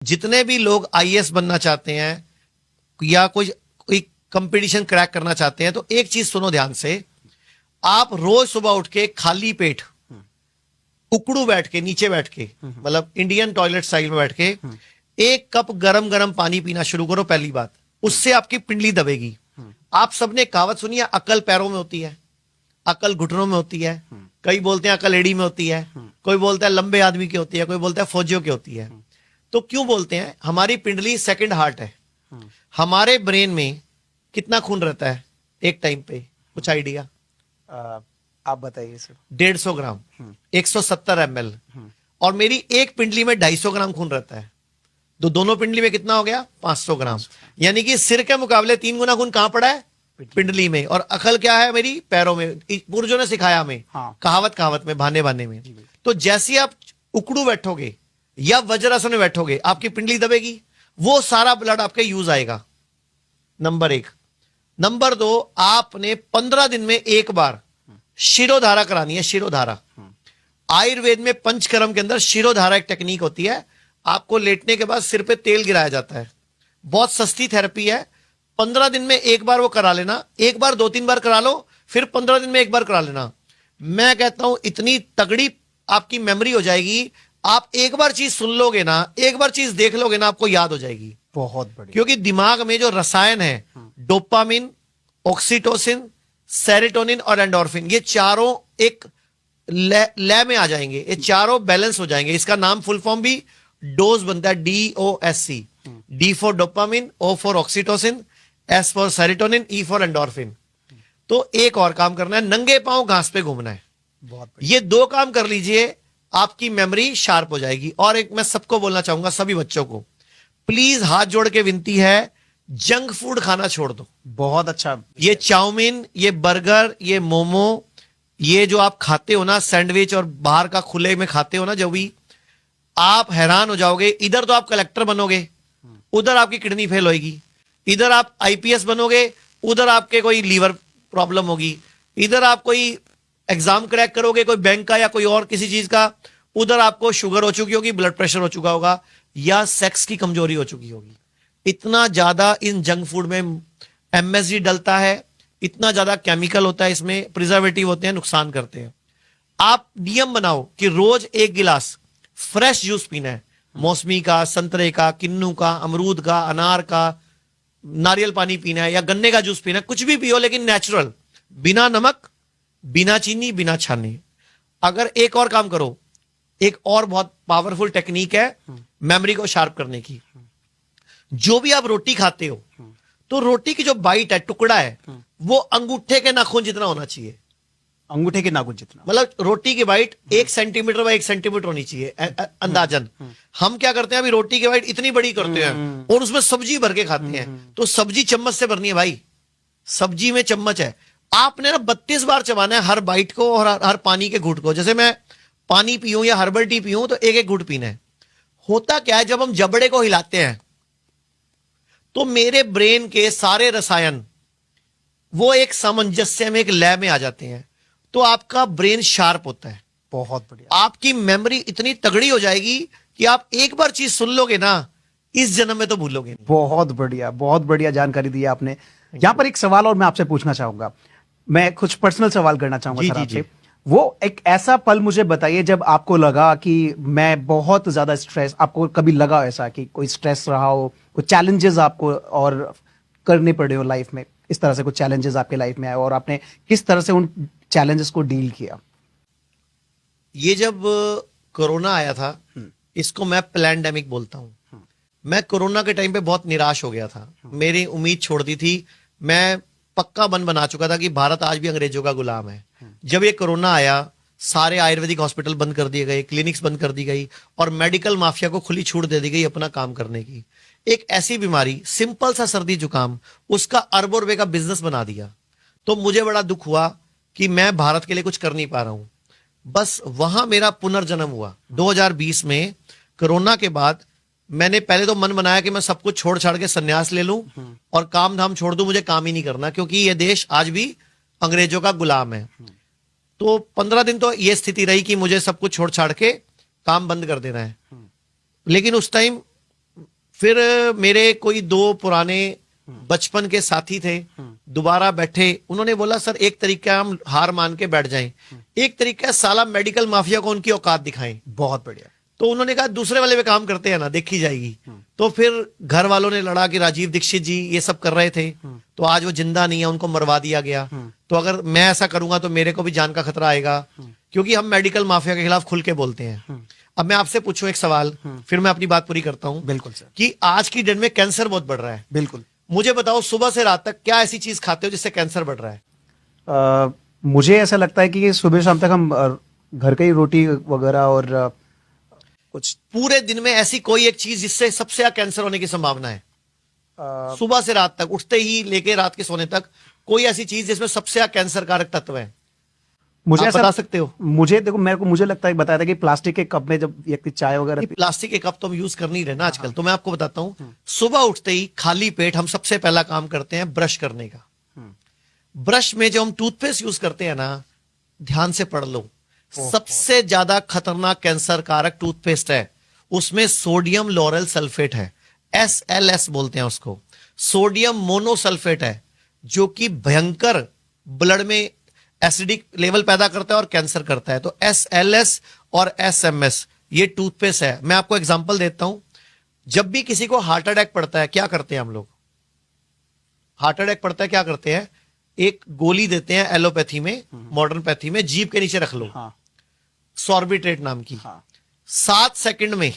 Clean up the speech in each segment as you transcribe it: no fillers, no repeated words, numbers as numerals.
जितने भी लोग आईएएस बनना चाहते हैं या कोई कंपटीशन क्रैक करना चाहते हैं, तो एक चीज सुनो ध्यान से। आप रोज सुबह उठ के खाली पेट उकड़ू बैठ के, नीचे बैठ के, मतलब इंडियन टॉयलेट स्टाइल में बैठ के 1 कप गरम गरम पानी पीना शुरू करो। पहली बात, उससे आपकी पिंडली दबेगी। आप सबने कहावत सुनी है, अकल पैरों में होती है, अकल घुटनों में होती है। कई बोलते हैं अकल एड़ी में होती है, कोई बोलता है लंबे आदमी की होती है, कोई बोलता है फौजियों की होती है। तो क्यों बोलते हैं? हमारी पिंडली सेकंड हार्ट है। हमारे ब्रेन में कितना खून रहता है एक टाइम पे? कुछ आइडिया? आप बताइए सर। 150 ग्राम, 170 ml। और मेरी एक पिंडली में 250 ग्राम खून रहता है। तो दोनों पिंडली में कितना हो गया? 500 ग्राम। यानी कि सिर के मुकाबले 3 गुना खून कहां पड़ा है? पिंडली में। और अकल क्या है मेरी? पैरों में। पूर्वजों ने सिखाया हमें। हाँ। कहावत में, बहाने में। तो जैसे आप उकड़ू बैठोगे या वज्रासन में बैठोगे, आपकी पिंडली दबेगी, वो सारा ब्लड आपके यूज आएगा। नंबर 1। नंबर 2, आपने 15 दिन में एक बार शिरोधारा करानी है। शिरोधारा आयुर्वेद में पंचकर्म के अंदर शिरोधारा एक टेक्निक होती है। आपको लेटने के बाद सिर पे तेल गिराया जाता है। बहुत सस्ती थेरेपी है। 15 दिन में एक बार वो करा लेना। एक बार 2-3 बार करा लो, फिर 15 दिन में एक बार करा लेना। मैं कहता हूं इतनी तगड़ी आपकी मेमोरी हो जाएगी। आप एक बार चीज सुन लोगे ना, एक बार चीज देख लोगे ना, आपको याद हो जाएगी। बहुत बढ़िया। क्योंकि दिमाग में जो रसायन है, डोपामिन, ऑक्सीटोसिन, सेरोटोनिन और एंडोर्फिन, ये चारों एक लय में आ जाएंगे। ये चारों बैलेंस हो जाएंगे। इसका नाम फुल फॉर्म भी डोज बनता है, DOSC। D for dopamine, O for oxytocin, S for serotonin, E for endorphin. तो एक और काम करना है, नंगे पांव घास पे घूमना है। बहुत ये 2 काम कर लीजिए, आपकी मेमोरी शार्प हो जाएगी। और एक मैं सबको बोलना चाहूंगा, सभी बच्चों को, प्लीज हाथ जोड़ के विनती है, जंक फूड खाना छोड़ दो। बहुत अच्छा। ये चाउमीन, ये बर्गर, ये मोमो, ये जो आप खाते हो ना, सैंडविच और बाहर का खुले में खाते हो ना, जो भी, आप हैरान हो जाओगे। इधर तो आप कलेक्टर बनोगे, उधर आपकी किडनी फेल होगी। इधर आप IPS बनोगे, उधर आपके कोई लीवर प्रॉब्लम होगी। इधर आप कोई एग्जाम क्रैक करोगे, कोई बैंक का या कोई और किसी चीज का, उधर आपको शुगर हो चुकी होगी, ब्लड प्रेशर हो चुका होगा, या सेक्स की कमजोरी हो चुकी होगी। इतना ज्यादा इन जंक फूड में MSG डलता है, इतना ज्यादा केमिकल होता है इसमें, प्रिजर्वेटिव होते हैं, नुकसान करते हैं। आप नियम बनाओ कि रोज 1 गिलास फ्रेश जूस पीना है। मौसमी का, संतरे का, किन्नू का, अमरूद का, अनार का, नारियल पानी पीना है या गन्ने का जूस पीना है। कुछ भी पियो, लेकिन नेचुरल, बिना नमक, बिना चीनी, बिना छाने। अगर एक और काम करो, एक और बहुत पावरफुल टेक्निक है मेमोरी को शार्प करने की। जो भी आप रोटी खाते हो, तो रोटी की जो बाइट है, टुकड़ा है, वो अंगूठे के नाखून जितना होना चाहिए। अंगूठे के नाखून जितना? मतलब रोटी की बाइट 1 सेंटीमीटर बाय 1 सेंटीमीटर होनी चाहिए अंदाजन। हम क्या करते हैं, अभी रोटी की बाइट इतनी बड़ी करते हैं और उसमें सब्जी भर के खाते हैं। तो सब्जी चम्मच से भरनी है भाई, सब्जी में चम्मच है। आपने ना 32 बार चबाना है हर बाइट को और हर पानी के घूंट को। जैसे मैं पानी पीऊं या हर्बल टी पीऊं, तो 1-1 घूंट पीना है। होता क्या है, जब हम जबड़े को हिलाते हैं, तो मेरे ब्रेन के सारे रसायन वो एक सामंजस्य में, एक लय में आ जाते हैं। तो आपका ब्रेन शार्प होता है। बहुत बढ़िया। आपकी मेमोरी इतनी तगड़ी हो जाएगी कि आप एक बार चीज सुन लोगे ना, इस जन्म में तो भूलोगे नहीं। बहुत बढ़िया, बहुत बढ़िया जानकारी दी आपने। यहां पर एक सवाल और मैं आपसे पूछना चाहूंगा। मैं कुछ पर्सनल सवाल करना चाहूंगा सर आपसे। वो एक ऐसा पल मुझे बताइए जब आपको लगा कि मैं बहुत ज्यादा स्ट्रेस, आपको कभी लगा ऐसा कि कोई स्ट्रेस रहा हो, कोई चैलेंजेस आपको और करने पड़े हो लाइफ में, इस तरह से कुछ चैलेंजेस आपके लाइफ में आए और आपने किस तरह से उन चैलेंजेस को डील किया? ये जब कोरोना आया था, इसको मैं पैंडेमिक बोलता हूं। मैं कोरोना के टाइम पे बहुत निराश हो गया था। मेरी उम्मीद छोड़ दी थी। मैं पक्का मन बना चुका था कि भारत आज भी अंग्रेजों का गुलाम है। जब ये कोरोना आया, सारे आयुर्वेदिक हॉस्पिटल बंद कर दिए गए, क्लिनिक्स बंद कर दी गई और मेडिकल माफिया को खुली छूट दे दी गई अपना काम करने की। एक ऐसी बीमारी, सिंपल सा सर्दी जुकाम, उसका अरबों रुपए का बिजनेस बना दिया। तो मुझे बड़ा दुख हुआ कि मैं भारत के लिए कुछ कर नहीं पा रहा हूं। बस वहां मेरा पुनर्जन्म हुआ 2020 में। कोरोना के बाद मैंने पहले तो मन बनाया कि मैं सब कुछ छोड़ छाड़ के संन्यास ले लूं और काम धाम छोड़ दूं, मुझे काम ही नहीं करना, क्योंकि ये देश आज भी अंग्रेजों का गुलाम है। तो 15 दिन तो ये स्थिति रही कि मुझे सब कुछ छोड़ छाड़ के काम बंद कर देना है। लेकिन उस टाइम फिर मेरे कोई 2 पुराने बचपन के साथी थे, दोबारा बैठे, उन्होंने बोला सर एक तरीका हम हार मान के बैठ जाएं, एक तरीका है साला मेडिकल माफिया को उनकी औकात दिखाएं। बहुत बढ़िया। तो उन्होंने कहा दूसरे वाले पे काम करते हैं ना, देखी जाएगी। तो फिर घर वालों ने लड़ा कि राजीव दीक्षित जी ये सब कर रहे थे, तो आज वो जिंदा नहीं है, उनको मरवा दिया गया। तो अगर मैं ऐसा करूंगा तो मेरे को भी जान का खतरा आएगा, क्योंकि हम मेडिकल माफिया के खिलाफ खुल के बोलते हैं। अब मैं आपसे पूछूं एक सवाल, फिर मैं अपनी बात पूरी करता हूं। बिल्कुल सर। कि आज की डेट में कैंसर बहुत बढ़ रहा है। बिल्कुल। मुझे बताओ सुबह से रात तक क्या ऐसी चीज खाते हो जिससे कैंसर बढ़ रहा है? मुझे ऐसा लगता है कि सुबह शाम तक हम घर का ही रोटी वगैरह और कुछ पूरे दिन में ऐसी कोई एक चीज जिससे सबसे ज्यादा कैंसर होने की संभावना है? सुबह से रात तक, उठते ही लेके रात के सोने तक, कोई ऐसी चीज जिसमें सबसे ज्यादा कैंसर कारक तत्व है? मुझे आप ऐसा बता सकते हो? मुझे देखो, मुझे लगता है, बताया था कि प्लास्टिक के कप में जब व्यक्ति चाय वगैरह प्लास्टिक के कप तो हम यूज कर नहीं रहे ना आजकल। तो मैं आपको बताता हूं, सुबह उठते ही खाली पेट हम सबसे पहला काम करते हैं ब्रश करने का। ब्रश में जो हम टूथपेस्ट यूज करते हैं ना, ध्यान से पढ़ लो, सबसे ज्यादा खतरनाक कैंसर कारक टूथपेस्ट है, उसमें सोडियम लॉरेल सल्फेट है, SLS बोलते हैं उसको। सोडियम मोनोसल्फेट है, जो कि भयंकर ब्लड में एसिडिक लेवल पैदा करता है और कैंसर करता है। तो SLS और SMS ये टूथपेस्ट है। मैं आपको एग्जांपल देता हूं, जब भी किसी को हार्ट अटैक पड़ता है, क्या करते हैं हम लोग? हार्ट अटैक पड़ता है, क्या करते हैं? एक गोली देते हैं एलोपैथी में, मॉडर्न पैथी में, जीभ के नीचे रख लो, सॉर्बिट्रेट नाम की। 7 सेकंड में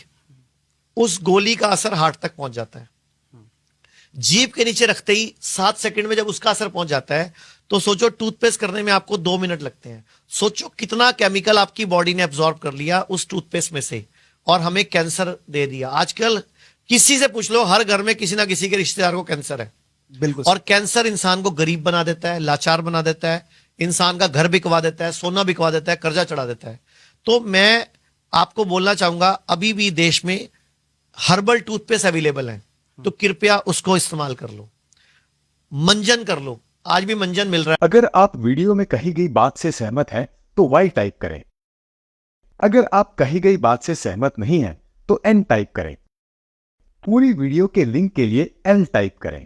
उस गोली का असर हार्ट तक पहुंच जाता है। जीभ के नीचे रखते ही 7 सेकंड में जब उसका असर पहुंच जाता है, तो सोचो टूथपेस्ट करने में आपको 2 मिनट लगते हैं। सोचो कितना केमिकल आपकी बॉडी ने एब्जॉर्ब कर लिया उस टूथपेस्ट में से, और हमें कैंसर दे दिया। आजकल किसी से पूछ लो, हर घर में किसी ना किसी के रिश्तेदार को कैंसर है। बिल्कुल। और कैंसर इंसान को गरीब बना देता है, लाचार बना देता है, इंसान का घर बिकवा देता है, सोना बिकवा देता है, कर्जा चढ़ा देता है। तो मैं आपको बोलना चाहूंगा, अभी भी देश में हर्बल टूथपेस्ट अवेलेबल है, तो कृपया उसको इस्तेमाल कर लो, मंजन कर लो, आज भी मंजन मिल रहा है। अगर आप वीडियो में कही गई बात से सहमत हैं तो Y टाइप करें। अगर आप कही गई बात से सहमत नहीं हैं तो N टाइप करें। पूरी वीडियो के लिंक के लिए L टाइप करें।